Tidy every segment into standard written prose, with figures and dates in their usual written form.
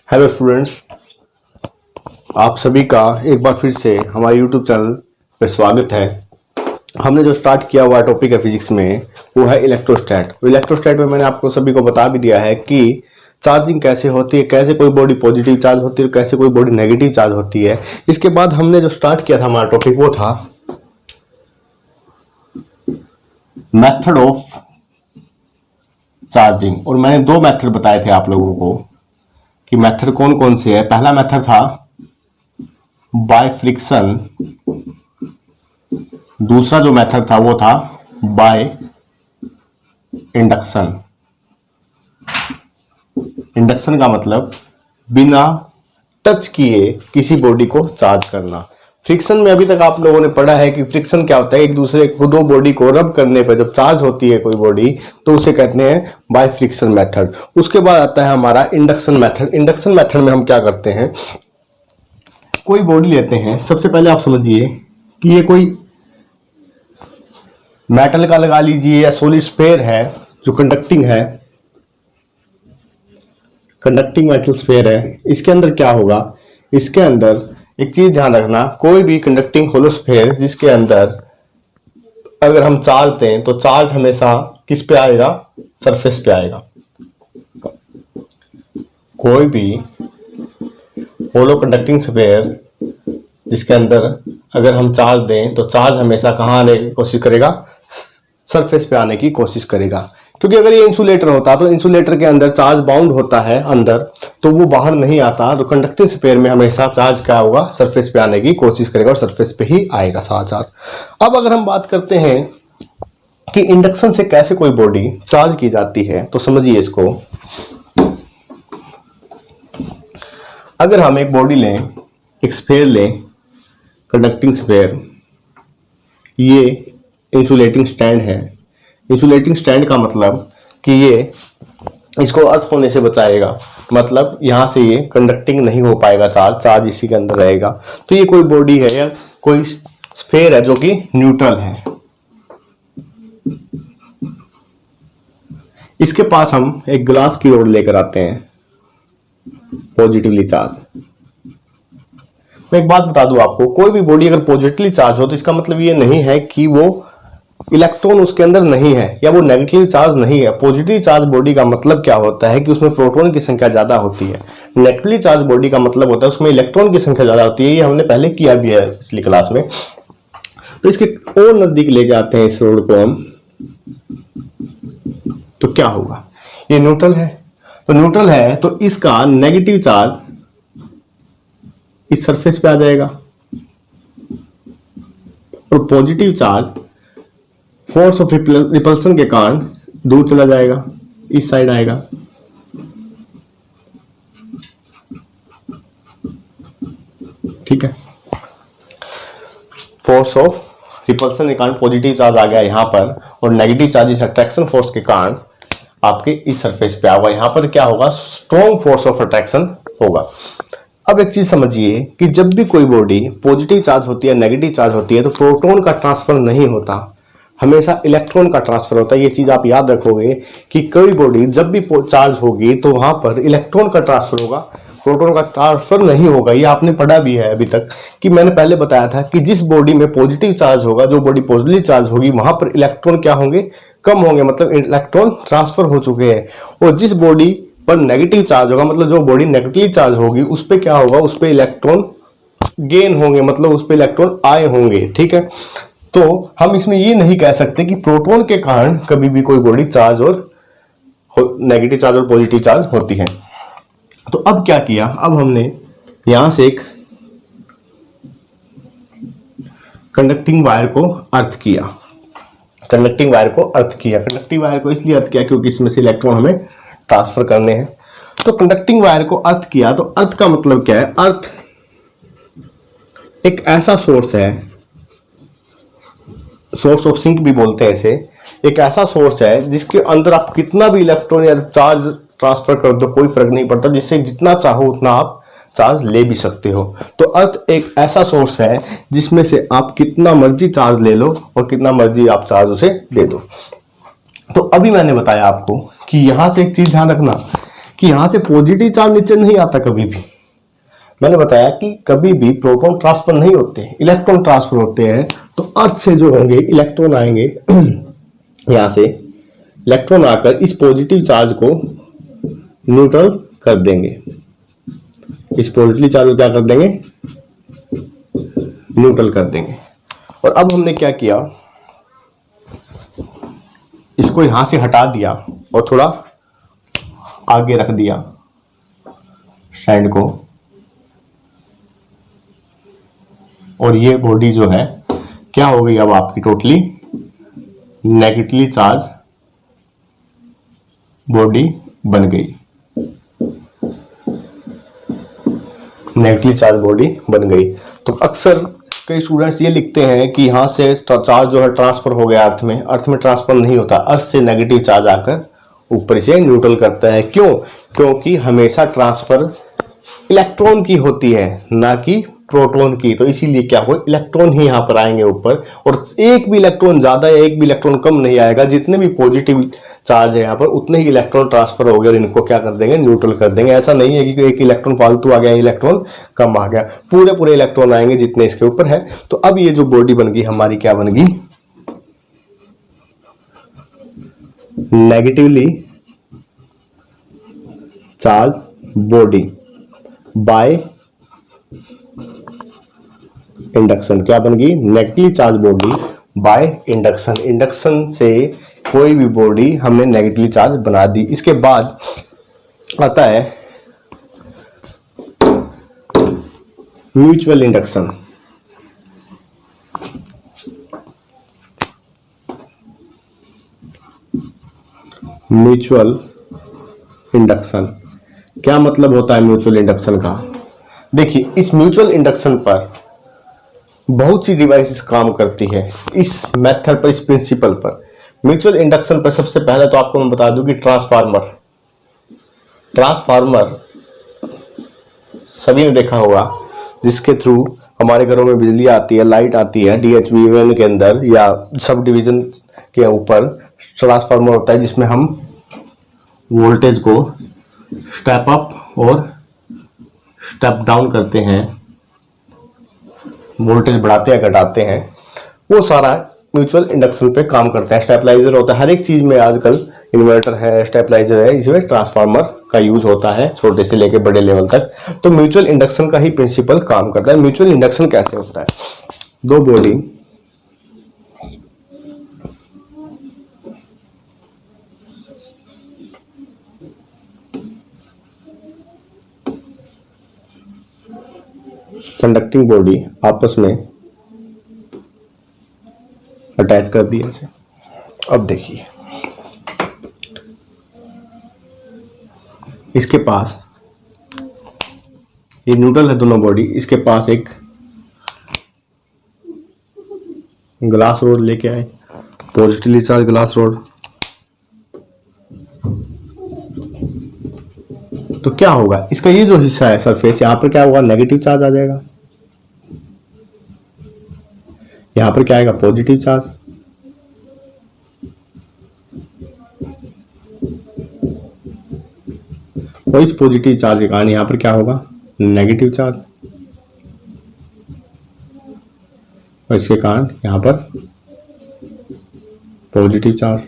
Hello students, आप सभी का एक बार फिर से हमारे यूट्यूब चैनल पर स्वागत है। हमने जो स्टार्ट किया हुआ टॉपिक है फिजिक्स में वो है इलेक्ट्रोस्टैट। इलेक्ट्रोस्टैट में मैंने आपको सभी को बता भी दिया है कि चार्जिंग कैसे होती है, कैसे कोई बॉडी पॉजिटिव चार्ज होती है, कैसे कोई बॉडी नेगेटिव चार्ज होती है। इसके बाद हमने जो स्टार्ट किया था हमारा टॉपिक वो था मेथड ऑफ चार्जिंग, और मैंने दो मेथड बताए थे आप लोगों को कि मेथड कौन कौन से है। पहला मेथड था बाय फ्रिक्शन, दूसरा जो मेथड था वो था बाय इंडक्शन। इंडक्शन का मतलब बिना टच किए किसी बॉडी को चार्ज करना। फ्रिक्शन में अभी तक आप लोगों ने पढ़ा है कि फ्रिक्शन क्या होता है, एक दूसरे को दो बॉडी को रब करने पर जब चार्ज होती है कोई बॉडी तो उसे कहते हैं बाय फ्रिक्शन मेथड। उसके बाद आता है हमारा इंडक्शन मेथड। इंडक्शन मेथड में हम क्या करते हैं, कोई बॉडी लेते हैं। सबसे पहले आप समझिए कि ये कोई मेटल का लगा लीजिए या सॉलिड स्फीयर है जो कंडक्टिंग है, कंडक्टिंग मेटल स्फीयर है। इसके अंदर क्या होगा, इसके अंदर एक चीज ध्यान रखना, कोई भी कंडक्टिंग होलो स्फीयर जिसके अंदर अगर हम चार्ज दें तो चार्ज हमेशा किस पे आएगा, सरफेस पे आएगा। कोई भी होलो कंडक्टिंग स्फीयर जिसके अंदर अगर हम चार्ज दें तो चार्ज हमेशा कहाँ आने की कोशिश करेगा, सरफेस पे आने की कोशिश करेगा। क्योंकि अगर ये इंसुलेटर होता तो इंसुलेटर के अंदर चार्ज बाउंड होता है अंदर, तो वो बाहर नहीं आता। तो कंडक्टिंग स्फीयर में हमेशा चार्ज क्या होगा, सरफेस पे आने की कोशिश करेगा और सरफेस पे ही आएगा सारा चार्ज। अब अगर हम बात करते हैं कि इंडक्शन से कैसे कोई बॉडी चार्ज की जाती है तो समझिए इसको। अगर हम एक बॉडी लें, एक स्फीयर लें, कंडक्टिंग स्फीयर, ये इंसुलेटिंग स्टैंड है। इंसुलेटिंग स्टैंड का मतलब कि ये इसको अर्थ होने से बचाएगा, मतलब यहां से ये कंडक्टिंग नहीं हो पाएगा, चार्ज इसी के अंदर रहेगा। तो ये कोई बॉडी है या कोई स्फीयर है जो कि न्यूट्रल है। इसके पास हम एक ग्लास की रोड लेकर आते हैं, पॉजिटिवली चार्ज। मैं एक बात बता दूं आपको, कोई भी बॉडी अगर पॉजिटिवली चार्ज हो तो इसका मतलब ये नहीं है कि वो इलेक्ट्रॉन उसके अंदर नहीं है या वो नेगेटिवली चार्ज नहीं है। पॉजिटिव चार्ज बॉडी का मतलब क्या होता है कि उसमें प्रोटॉन की संख्या ज्यादा होती है। नेगेटिवली चार्ज बॉडी का मतलब होता है उसमें इलेक्ट्रॉन की संख्या ज्यादा होती है। ये हमने पहले किया भी है पिछली क्लास में। तो इसके और नजदीक ले जाते हैं इस रोड को हम, तो क्या होगा, ये न्यूट्रल है। तो न्यूट्रल है तो इसका नेगेटिव चार्ज इस सरफेस पे आ जाएगा और positive charge force of repulsion के कारण दूर चला जाएगा, इस साइड आएगा। ठीक है, फोर्स ऑफ रिपल्सन के कारण पॉजिटिव चार्ज आ गया यहां पर, और नेगेटिव चार्ज इस अट्रैक्शन फोर्स के कारण आपके इस सरफेस पे आएगा। यहां पर क्या होगा, स्ट्रॉन्ग फोर्स ऑफ अट्रैक्शन होगा। अब एक चीज समझिए कि जब भी कोई बॉडी पॉजिटिव चार्ज होती है, नेगेटिव चार्ज होती है, तो प्रोटॉन का ट्रांसफर नहीं होता, हमेशा इलेक्ट्रॉन का ट्रांसफर होता है। ये चीज आप याद रखोगे कि कोई बॉडी जब भी चार्ज होगी तो वहां पर इलेक्ट्रॉन का ट्रांसफर होगा, प्रोटॉन का ट्रांसफर नहीं होगा। ये आपने पढ़ा भी है अभी तक कि मैंने पहले बताया था कि जिस बॉडी में पॉजिटिव चार्ज होगा, जो बॉडी पॉजिटिव चार्ज होगी, वहां पर इलेक्ट्रॉन क्या होंगे, कम होंगे, मतलब इलेक्ट्रॉन ट्रांसफर हो चुके हैं। और जिस बॉडी पर नेगेटिव चार्ज होगा, मतलब जो बॉडी नेगेटिवली चार्ज होगी, उस पर क्या होगा, उस पर इलेक्ट्रॉन गेन होंगे, मतलब उस पर इलेक्ट्रॉन आए होंगे। ठीक है, तो हम इसमें ये नहीं कह सकते कि प्रोटॉन के कारण कभी भी कोई बॉडी चार्ज और नेगेटिव चार्ज और पॉजिटिव चार्ज होती है। तो अब क्या किया, अब हमने यहां से एक कंडक्टिंग वायर को अर्थ किया। कंडक्टिंग वायर को अर्थ किया, कंडक्टिंग वायर को इसलिए अर्थ किया क्योंकि इसमें से इलेक्ट्रॉन हमें ट्रांसफर करने हैं। तो कंडक्टिंग वायर को अर्थ किया, तो अर्थ का मतलब क्या है, अर्थ एक ऐसा सोर्स है, सोर्स ऑफ सिंक भी बोलते हैं इसे। एक ऐसा सोर्स है जिसके अंदर आप कितना भी इलेक्ट्रॉन या चार्ज ट्रांसफर कर दो, कोई फर्क नहीं पड़ता, जिससे जितना चाहो उतना आप चार्ज ले भी सकते हो। तो अर्थ एक ऐसा सोर्स है जिसमें से आप कितना मर्जी चार्ज ले लो और कितना मर्जी आप चार्ज उसे दे दो। तो अभी मैंने बताया आपको कि यहां से एक चीज ध्यान रखना कि यहां से पॉजिटिव चार्ज नीचे नहीं आता कभी भी। मैंने बताया कि कभी भी प्रोटॉन ट्रांसफर नहीं होते, इलेक्ट्रॉन ट्रांसफर होते हैं। तो अर्थ से जो होंगे इलेक्ट्रॉन आएंगे यहां से इलेक्ट्रॉन आकर इस पॉजिटिव चार्ज को न्यूट्रल कर देंगे। इस पॉजिटिव चार्ज को क्या कर देंगे? न्यूट्रल कर देंगे। और अब हमने क्या किया, इसको यहां से हटा दिया और थोड़ा आगे रख दिया स्टैंड को, और ये बॉडी जो है क्या हो गई अब आपकी टोटली नेगेटिवली चार्ज बॉडी बन गई। नेगेटिवली चार्ज बॉडी बन गई। तो अक्सर कई स्टूडेंट्स ये लिखते हैं कि यहां से चार्ज जो है ट्रांसफर हो गया अर्थ में ट्रांसफर नहीं होता, अर्थ से नेगेटिव चार्ज आकर ऊपर से न्यूट्रल करता है। क्यों? क्योंकि हमेशा ट्रांसफर इलेक्ट्रॉन की होती है, ना कि प्रोटॉन की। तो इसीलिए क्या हो, इलेक्ट्रॉन ही यहां पर आएंगे ऊपर, और एक भी इलेक्ट्रॉन ज्यादा या एक भी इलेक्ट्रॉन कम नहीं आएगा। जितने भी पॉजिटिव चार्ज है यहाँ पर उतने ही इलेक्ट्रॉन ट्रांसफर हो गए और इनको क्या कर देंगे? न्यूट्रल कर देंगे। ऐसा नहीं है कि एक इलेक्ट्रॉन फालतू आ गया, इलेक्ट्रॉन कम आ गया, पूरे पूरे इलेक्ट्रॉन आएंगे जितने इसके ऊपर है। तो अब ये जो बॉडी बन गई हमारी, क्या बन गई? Negatively charge body by induction. क्या बन गई? Negative charge body by induction. Induction से कोई भी बॉडी हमने नेगेटिव चार्ज बना दी। इसके बाद आता है म्यूचुअल इंडक्शन। म्यूचुअल इंडक्शन क्या मतलब होता है म्यूचुअल इंडक्शन का? देखिए, इस म्यूचुअल इंडक्शन पर बहुत सी डिवाइसेस काम करती है, इस मेथड पर, इस प्रिंसिपल पर। म्यूचुअल इंडक्शन पर सबसे पहले तो आपको मैं बता दूं कि ट्रांसफार्मर सभी ने देखा होगा, जिसके थ्रू हमारे घरों में बिजली आती है, लाइट आती है। डीएचबीएन के अंदर या सब डिवीजन के ऊपर ट्रांसफार्मर होता है, जिसमें हम वोल्टेज को स्टेप अप और स्टेप डाउन करते हैं, वोल्टेज बढ़ाते हैं, घटाते हैं। वो सारा म्यूचुअल इंडक्शन पे काम करता है। स्टेबलाइजर होता है, हर एक चीज में आजकल इन्वर्टर है, स्टेबलाइजर है, इसमें ट्रांसफार्मर का यूज होता है, छोटे से लेकर बड़े लेवल तक। तो म्यूचुअल इंडक्शन का ही प्रिंसिपल काम करता है। म्यूचुअल इंडक्शन कैसे होता है? दो बॉडी कंडक्टिंग बॉडी आपस में अटैच कर दिया इसे। अब देखिए, इसके पास ये न्यूट्रल है दोनों बॉडी, इसके पास एक ग्लास रोड लेके आए, पॉजिटिवली चार्ज ग्लास रोड। तो क्या होगा, इसका ये जो हिस्सा है सरफेस, यहां पर क्या होगा? नेगेटिव चार्ज आ जाएगा। यहां पर क्या आएगा? Positive charge. और इस पॉजिटिव चार्ज के कारण यहां पर क्या होगा? Negative charge. और इसके कारण यहां पर पॉजिटिव चार्ज।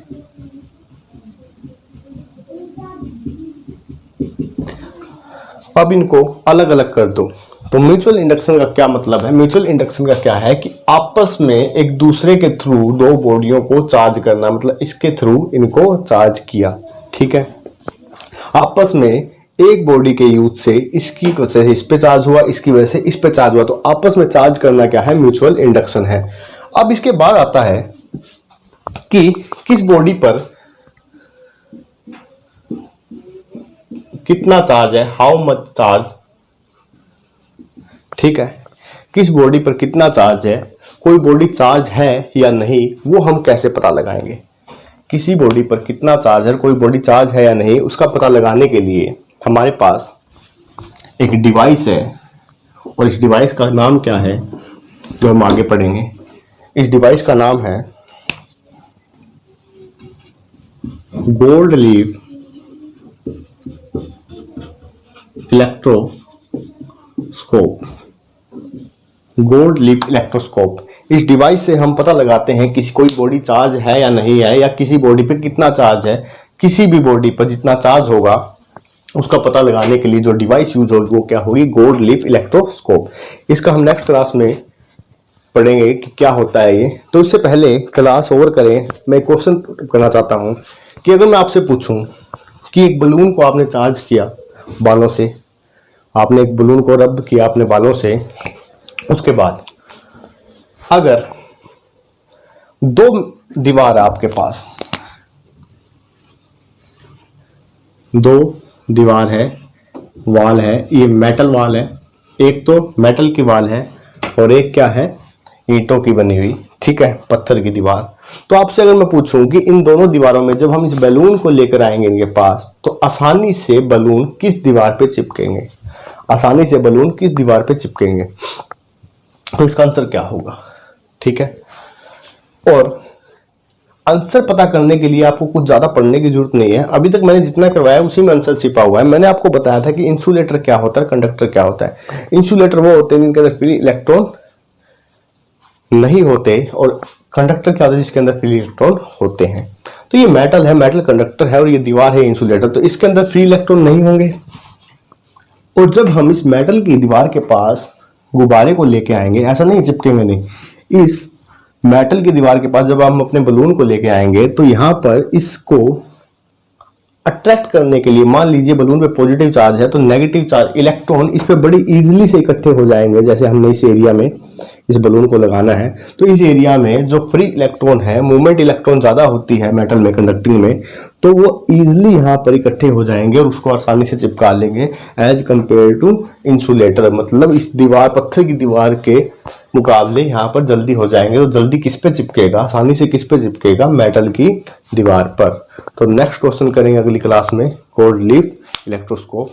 अब इनको अलग अलग कर दो। तो म्यूचुअल इंडक्शन का क्या मतलब है? म्यूचुअल इंडक्शन का क्या है कि आपस में एक दूसरे के थ्रू दो बॉडियों को चार्ज करना, मतलब इसके थ्रू इनको चार्ज किया, ठीक है। आपस में एक बॉडी के यूज से इसकी वजह से इस पे चार्ज हुआ, इसकी वजह से इस पे चार्ज हुआ, तो आपस में चार्ज करना क्या है? म्यूचुअल इंडक्शन है। अब इसके बाद आता है कि किस बॉडी पर कितना चार्ज है, हाउ मच चार्ज, ठीक है। किस बॉडी पर कितना चार्ज है, कोई बॉडी चार्ज है या नहीं, वो हम कैसे पता लगाएंगे? किसी बॉडी पर कितना चार्ज है, कोई बॉडी चार्ज है या नहीं, उसका पता लगाने के लिए हमारे पास एक डिवाइस है, और इस डिवाइस का नाम क्या है जो हम आगे पढ़ेंगे। इस डिवाइस का नाम है gold leaf electroscope, gold leaf electroscope. इस डिवाइस से हम पता लगाते हैं किसी कोई बॉडी चार्ज है या नहीं है, या किसी बॉडी पे कितना चार्ज है। किसी भी बॉडी पर जितना चार्ज होगा उसका पता लगाने के लिए जो डिवाइस यूज होगी वो क्या होगी, गोल्ड लीफ इलेक्ट्रोस्कोप। इसका हम नेक्स्ट क्लास में पढ़ेंगे कि क्या होता है ये। तो इससे पहले क्लास ओवर करें, मैं क्वेश्चन करना चाहता हूं कि अगर मैं आपसे पूछूं कि एक बलून को आपने चार्ज किया बालों से, आपने एक बलून को रब किया अपने बालों से, उसके बाद अगर दो दीवार है आपके पास, दो दीवार है, वॉल है, ये मेटल वॉल है, एक तो मेटल की वॉल है और एक क्या है, ईंटों की बनी हुई, ठीक है, पत्थर की दीवार। तो आपसे अगर मैं पूछूं कि इन दोनों दीवारों में जब हम इस बैलून को लेकर आएंगे इनके पास, तो आसानी से बलून किस दीवार पे चिपकेंगे, आसानी से बलून किस दीवार पे चिपकेंगे, तो इसका आंसर क्या होगा, ठीक है। और आंसर पता करने के लिए आपको कुछ ज्यादा पढ़ने की जरूरत नहीं है, अभी तक मैंने जितना करवाया उसी में आंसर छिपा हुआ है। मैंने आपको बताया था कि इंसुलेटर क्या होता है, कंडक्टर क्या होता है। इंसुलेटर वो होते हैं जिनके अंदर फ्री इलेक्ट्रॉन नहीं होते, और कंडक्टर क्या होता है जिसके अंदर फ्री इलेक्ट्रॉन होते हैं। तो ये मेटल है, मेटल कंडक्टर है, और ये दीवार है इंसुलेटर, तो इसके अंदर फ्री इलेक्ट्रॉन नहीं होंगे। और जब हम इस मेटल की दीवार के पास गुब्बारे को लेके आएंगे, ऐसा नहीं चिपकेंगे नहीं, इस मेटल की दीवार के पास जब हम अपने बलून को लेके आएंगे तो यहां पर इसको अट्रैक्ट करने के लिए, मान लीजिए बलून पे पॉजिटिव चार्ज है तो नेगेटिव चार्ज इलेक्ट्रॉन इस पे बड़ी इजीली से इकट्ठे हो जाएंगे। जैसे हमने इस एरिया में इस बलून को लगाना है तो इस एरिया में जो फ्री इलेक्ट्रॉन है, मूवमेंट इलेक्ट्रॉन ज्यादा होती है मेटल में, कंडक्टिंग में, तो वो इजिली यहाँ पर इकट्ठे हो जाएंगे और उसको आसानी से चिपका लेंगे एज कंपेयर टू इंसुलेटर। मतलब इस दीवार, पत्थर की दीवार के मुकाबले यहाँ पर जल्दी हो जाएंगे। तो जल्दी किस पे चिपकेगा, आसानी से किस पे चिपकेगा, मेटल की दीवार पर। तो नेक्स्ट क्वेश्चन करेंगे अगली क्लास में, गोल्ड लीफ इलेक्ट्रोस्कोप।